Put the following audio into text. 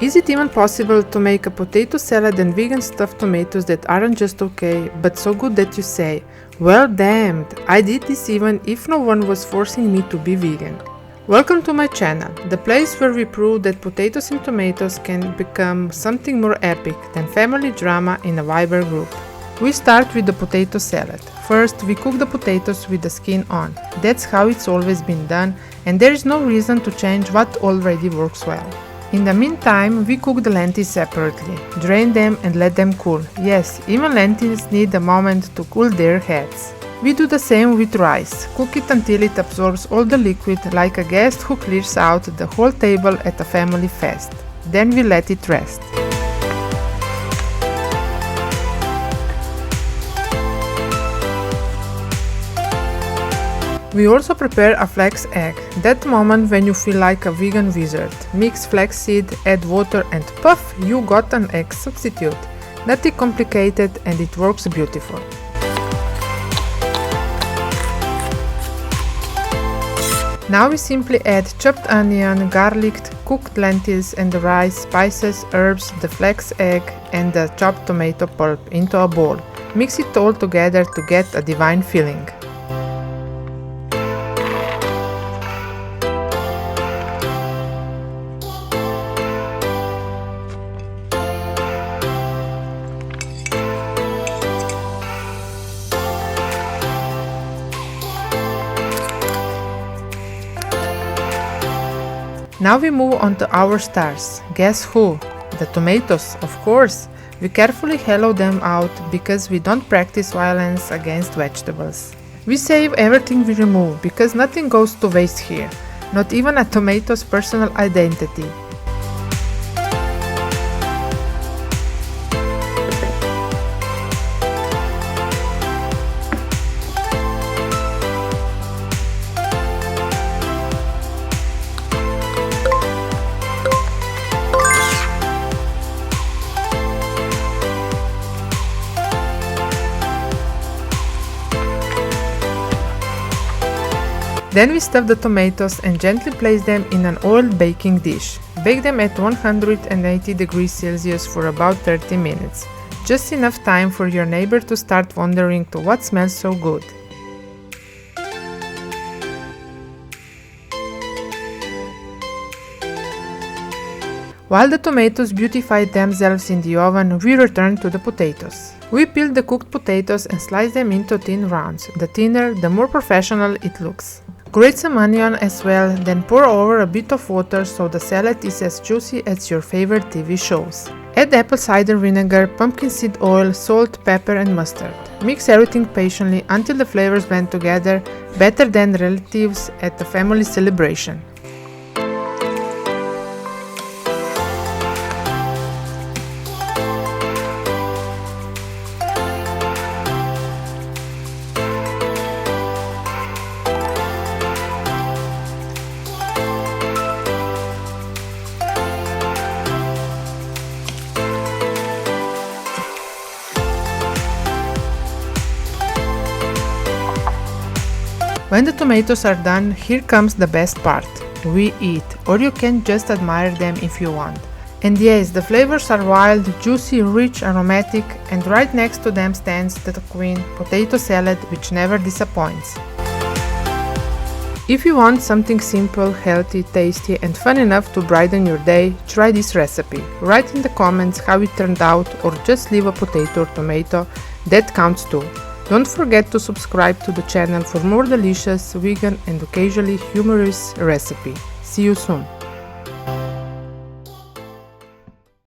Is it even possible to make a potato salad and vegan stuffed tomatoes that aren't just okay, but so good that you say, well damned, I did this even if no one was forcing me to be vegan. Welcome to my channel, the place where we prove that potatoes and tomatoes can become something more epic than family drama in a Viber group. We start with the potato salad. First, we cook the potatoes with the skin on. That's how it's always been done, and there is no reason to change what already works well. In the meantime, we cook the lentils separately. Drain them and let them cool. Yes, even lentils need a moment to cool their heads. We do the same with rice. Cook it until it absorbs all the liquid, like a guest who clears out the whole table at a family fest. Then we let it rest. We also prepare a flax egg, that moment when you feel like a vegan wizard. Mix flaxseed, add water and puff, you got an egg substitute. Nothing complicated and it works beautiful. Now we simply add chopped onion, garlic, cooked lentils and the rice, spices, herbs, the flax egg and the chopped tomato pulp into a bowl. Mix it all together to get a divine feeling. Now we move on to our stars. Guess who? The tomatoes, of course. We carefully hollow them out because we don't practice violence against vegetables. We save everything we remove because nothing goes to waste here, not even a tomato's personal identity. Then we stuff the tomatoes and gently place them in an oiled baking dish. Bake them at 180 degrees Celsius for about 30 minutes. Just enough time for your neighbor to start wondering to what smells so good. While the tomatoes beautify themselves in the oven, we return to the potatoes. We peel the cooked potatoes and slice them into thin rounds. The thinner, the more professional it looks. Grate some onion as well, then pour over a bit of water so the salad is as juicy as your favorite TV shows. Add apple cider vinegar, pumpkin seed oil, salt, pepper and mustard. Mix everything patiently until the flavors blend together, better than relatives at a family celebration. When the tomatoes are done, here comes the best part. We eat, or you can just admire them if you want. And yes, the flavors are wild, juicy, rich, aromatic, and right next to them stands the queen, potato salad, which never disappoints. If you want something simple, healthy, tasty, and fun enough to brighten your day, try this recipe. Write in the comments how it turned out, or just leave a potato or tomato, that counts too. Don't forget to subscribe to the channel for more delicious, vegan and occasionally humorous recipes. See you soon!